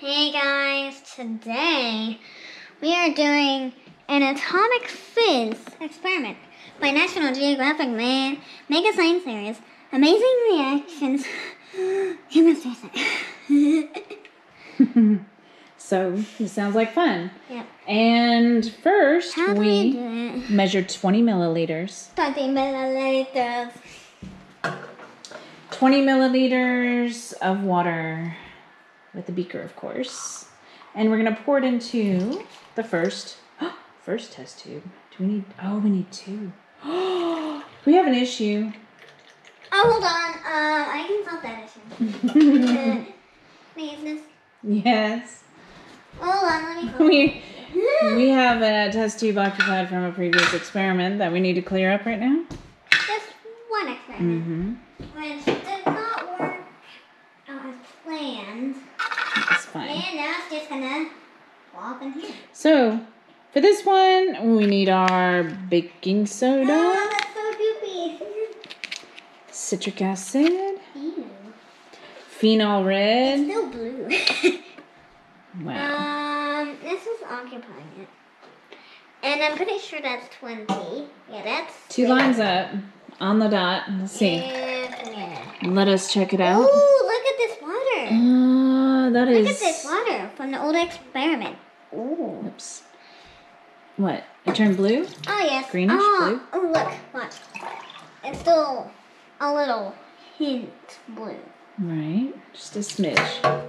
Hey guys, today we are doing an atomic fizz experiment by National Geographic Mega Science Series. Amazing reactions. So, this sounds like fun. Yep. And first, How do we do it? measured 20 milliliters. 20 milliliters. 20 milliliters of water with a beaker, of course. And we're going to pour it into the first test tube. Do we need, we need two. We have an issue. Oh, hold on. I can solve that issue. Wait, is this? Yes. Hold on, let me We have a test tube occupied from a previous experiment that we need to clear up right now. Just one experiment. Mm-hmm. Which did not work as planned. That's fine. And now it's just gonna walk in here. So, for this one, we need our baking soda, Oh, that's so goopy. citric acid, Ew. phenol red. It's still blue. Wow. This is occupying it. And I'm pretty sure that's 20. Yeah, that's... Two lines up on the dot. Let's see. And, yeah. Let us check it out. Ooh, look at this water. That is... Look at this water from the old experiment. Ooh. Oops. What? It turned blue? Oh, yes. Greenish, blue? Oh, look. Watch. It's still a little hint blue. Right. Just a smidge.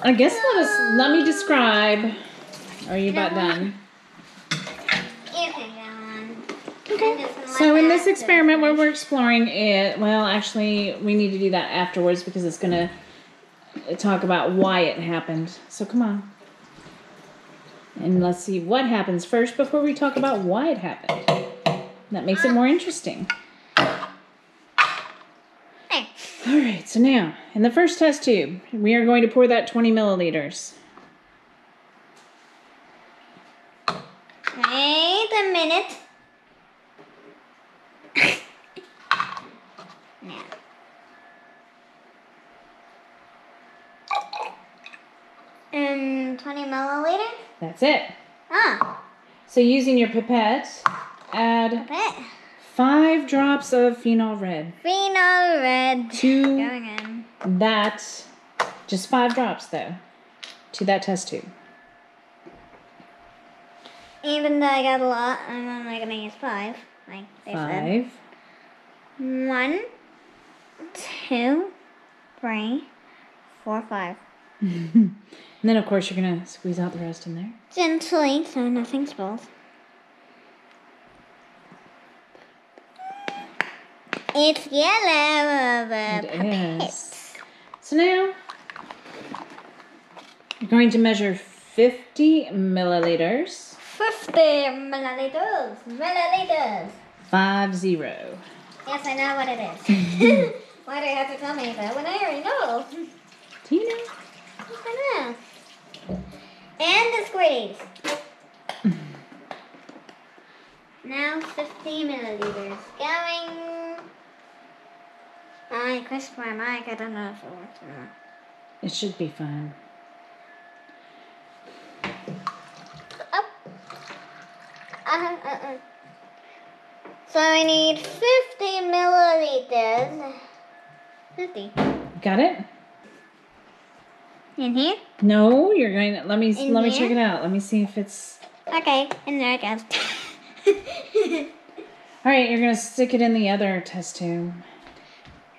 I guess let me describe. Are you about done? You can go on. Okay. So in this experiment where we're exploring it, well, actually, we need to do that afterwards because it's going to talk about why it happened. So come on. And let's see what happens first before we talk about why it happened. That makes it more interesting. There. All right, so now, in the first test tube, we are going to pour that 20 milliliters. Wait a minute. Now. And 20 milliliters? That's it. Ah, So using your pipette, add a bit. 5 drops of phenol red. Phenol red. To Going in. that, just 5 drops though, to that test tube. Even though I got a lot, I'm only going to use 5. Like they said. 5. 1, 2, 3, 4, 5. And then of course you're going to squeeze out the rest in there. Gently, so nothing spills. It's yellow over It is. So now, you're going to measure 50 milliliters. 50 milliliters. Milliliters. 50. Yes, I know what it is. Why do you have to tell me that when I already know? Do you know? Yes, I know. And the squirties. Now 50 milliliters. Going. I crushed my mic. I don't know if it works or not. It should be fine. Up. So I need 50 milliliters. 50. Got it? In here? No, you're going to, let me here? check it out. Let me see if it's, Okay, and there it goes. all right, you're going to stick it in the other test tube.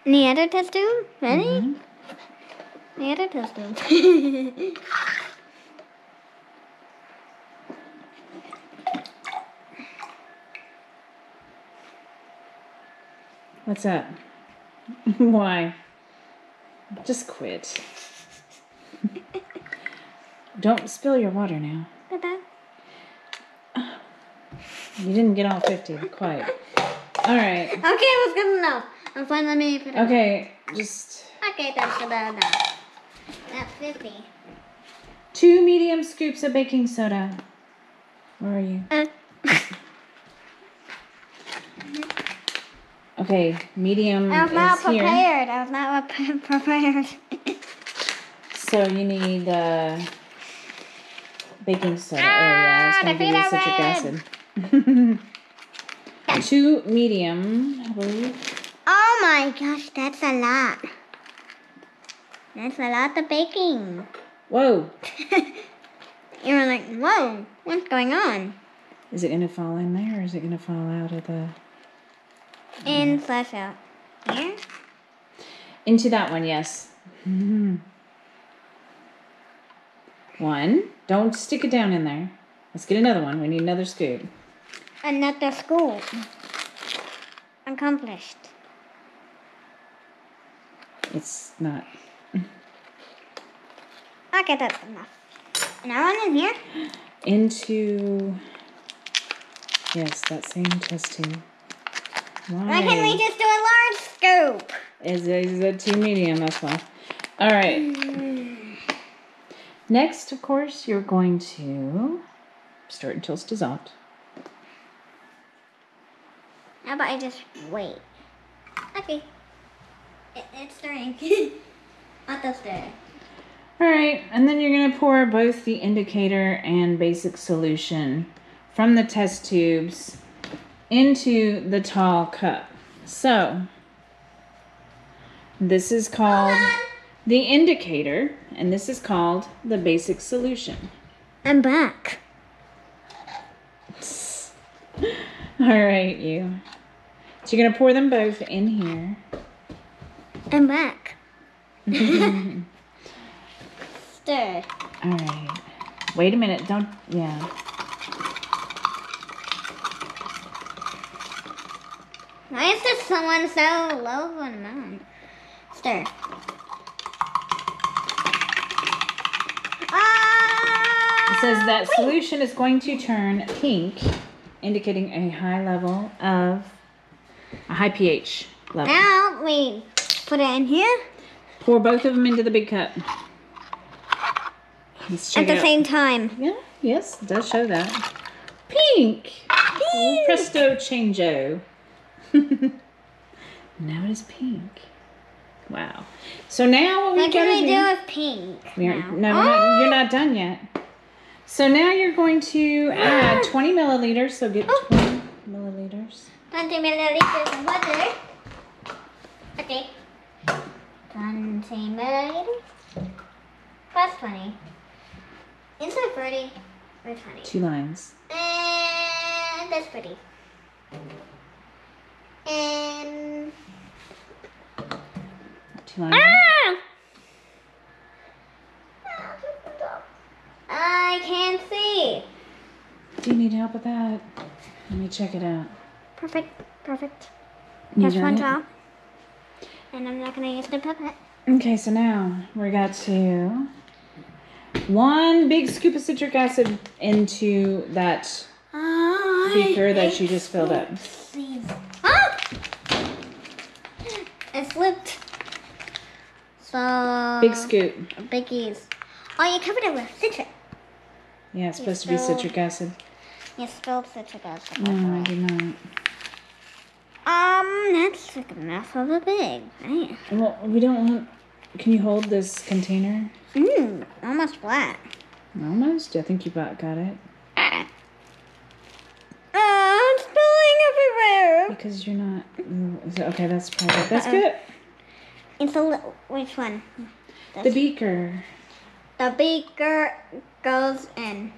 The other test tube? Ready? Mm-hmm. The other test tube. What's up? Why? Just quit. Don't spill your water now. You didn't get all 50 quite. All right. Okay, that's good enough. I'm fine, let me put it. Okay, just... Okay, that's about enough. That's 50. 2 medium scoops of baking soda. Where are you? Okay, medium I was not is here. prepared. I was not prepared. So you need baking soda. Oh yeah, it's going to give you citric acid. 2 medium, I believe. Oh my gosh, that's a lot. That's a lot of baking. Whoa. You were like, whoa, what's going on? Is it going to fall in there or is it going to fall out of the... In slash out. Here? Into that one, yes. 1. Don't stick it down in there. Let's get another one. We need another scoop. Another scoop. Accomplished. It's not. Okay, that's enough. Now one in here? Into... Yes, that same test tube. Why can't we just do a large scoop? Is a 2 medium, that's why. Alright. Next, of course, you're going to stir it until it's dissolved. How about I just wait? Okay. It's stirring. I'll stir. Alright, and then you're going to pour both the indicator and basic solution from the test tubes into the tall cup. So, this is called the indicator, and this is called the basic solution. I'm back. Alright, you. So you're going to pour them both in here. I'm back. Stir. Alright. Wait a minute. Don't... Yeah. Why is this someone so low of an amount? Stir. It says that solution is going to turn pink, indicating a high level of... a high pH level. Now we put it in here. Pour both of them into the big cup. Let's check At the it out. same time. Yeah, yes, it does show that. Pink! Oh, presto changeo. Now it is pink. Wow. So now what What we've got can to we do... do with pink? You're not done yet. So now you're going to add 20 milliliters. So get 20 milliliters. 20 milliliters of water. Okay. 20 milliliters. Plus 20. Instead of 40, or 20. 2 lines. And that's pretty. And... 2 lines. I can't see. Do you need help with that? Let me check it out. Perfect, perfect. You Just got one it? top. And I'm not gonna use the puppet. Okay, so now we got to 1 big scoop of citric acid into that beaker that you just filled up. Ah! It slipped. So Big scoop. biggies. Oh, you covered it with citric. Yeah, it's supposed to be citric acid. You spilled citric acid. No, I did not. That's like enough of a big, right? Well, we don't want... Can you hold this container? Almost flat. Almost. I think you got it. It's spilling everywhere. Because you're not... Okay, that's perfect. That's good. It's a little, which one? The beaker. The beaker goes in.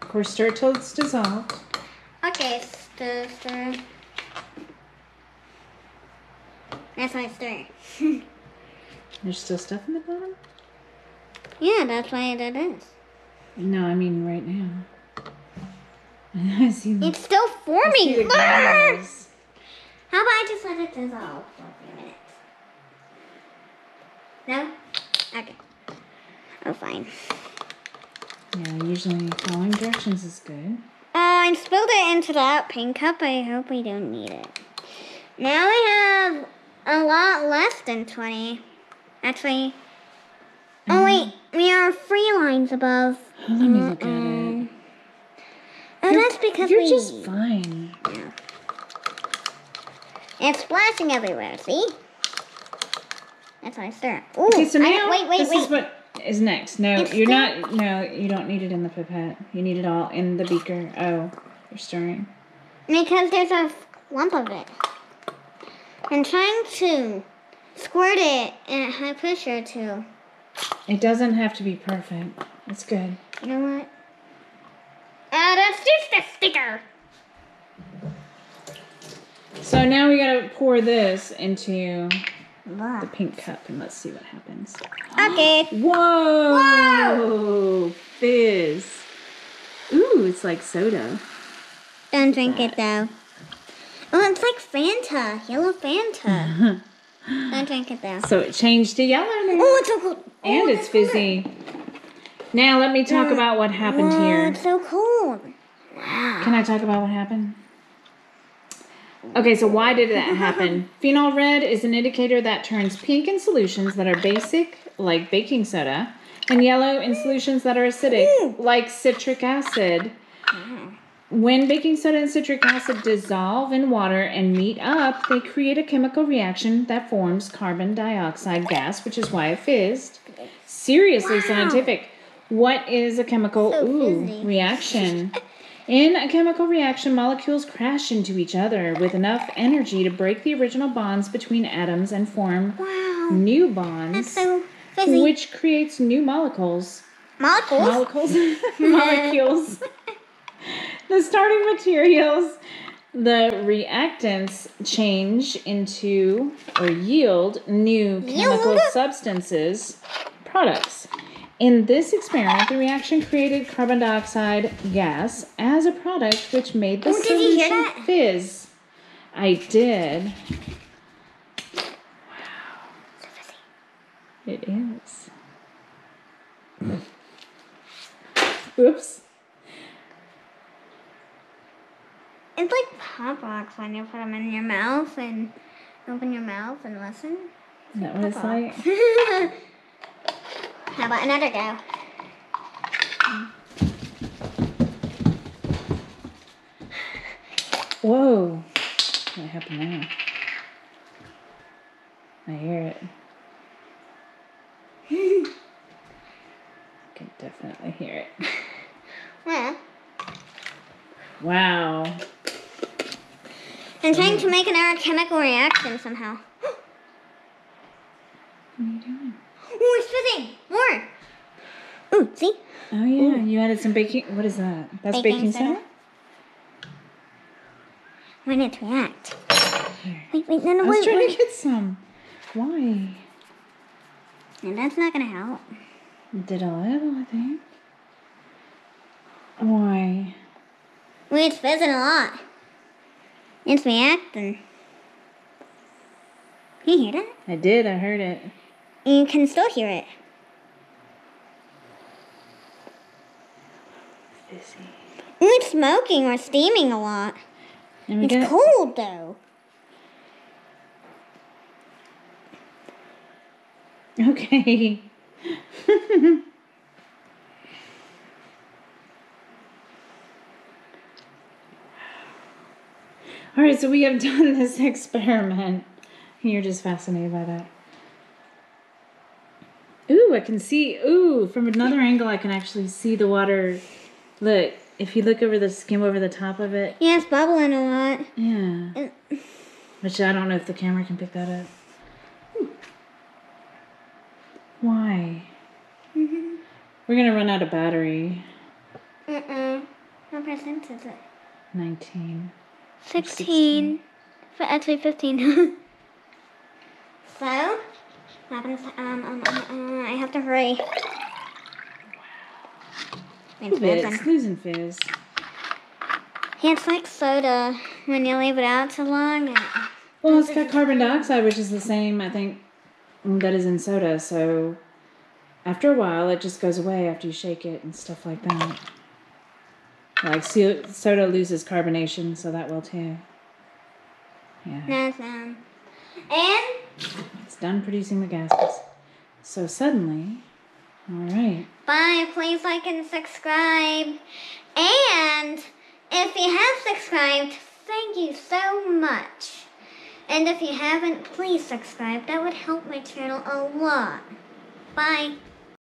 Of course, stir it till it's dissolved. Okay, stir. That's why I stir. There's still stuff in the bottom? Yeah, that's why it is. No, I mean right now. I see the... It's still I see forming. the granules. How about I just let it dissolve for a few minutes? No? Okay. Oh, fine. Yeah, usually following directions is good. I spilled it into that pink cup. I hope we don't need it. Now we have a lot less than 20. Actually, oh wait, we are 3 lines above. Let me look at it. Oh, that's because You're just fine. Yeah. It's splashing everywhere, see? That's why I stir. Ooh, Okay, so now wait. this is what is next. No, It's you're still- not. No, you don't need it in the pipette. You need it all in the beaker. Oh, you're stirring. Because there's a lump of it. I'm trying to squirt it at high pressure too. It doesn't have to be perfect. It's good. You know what? That's just a sticker. So now we gotta pour this into the pink cup and let's see what happens. Okay. Whoa! Whoa! Fizz. Ooh, it's like soda. Don't drink it though. Oh, it's like Fanta. Yellow Fanta. Don't drink it though. So it changed to yellow now. Oh, it's so cold. And Oh, it's fizzy. Now let me talk about what happened Whoa, here. It's so cold. Wow. Can I talk about what happened? Okay, so why did that happen? Phenol red is an indicator that turns pink in solutions that are basic, like baking soda, and yellow in solutions that are acidic, like citric acid. When baking soda and citric acid dissolve in water and meet up, they create a chemical reaction that forms carbon dioxide gas, which is why it fizzed. Seriously scientific. What is a chemical fizzy. reaction? In a chemical reaction, molecules crash into each other with enough energy to break the original bonds between atoms and form new bonds, That's so fizzy. which creates new molecules. Molecules? Molecules. The starting materials, the reactants change into or yield new chemical substances, products. In this experiment, the reaction created carbon dioxide gas as a product, which made the Did you hear solution that? fizz. I did. Wow. It is. Oops. It's like Pop Rocks when you put them in your mouth and open your mouth and listen. Is that what it's like? How about another go? Whoa. What happened now? I hear it. I can definitely hear it. Yeah. Wow. I'm trying to make another chemical reaction somehow. What are you doing? Ooh, it's fizzing! More! Ooh, see? Oh yeah, you added some baking. What is that? That's baking soda? When it react. Here. Wait, no, I was wait, trying wait. to get some. Why? No, that's not gonna help. Did a little, I think. Why? Wait, it's fizzing a lot. It's reacting. Can you hear that? I did, I heard it. You can still hear it. Fizzy. Ooh, it's smoking or steaming a lot. Let me It's get it. cold though. Okay. All right, so we have done this experiment. You're just fascinated by that. Ooh, I can see, from another angle, I can actually see the water. Look, if you look over the skim over the top of it. Yeah, it's bubbling a lot. Yeah. Which I don't know if the camera can pick that up. Why? Mm-hmm. We're going to run out of battery. What percent is it? 19. 16. Actually, 15. So, what happens? I have to hurry. It's losing fizz. It's like soda when you leave it out too long. Well, it's got carbon dioxide, which is the same, I think, that is in soda. So after a while, it just goes away after you shake it and stuff like that. Like soda loses carbonation, so that will too. Yeah. No, and It's done producing the gases. So suddenly, all right. bye. Please like and subscribe. And if you have subscribed, thank you so much. And if you haven't, please subscribe. That would help my channel a lot. Bye.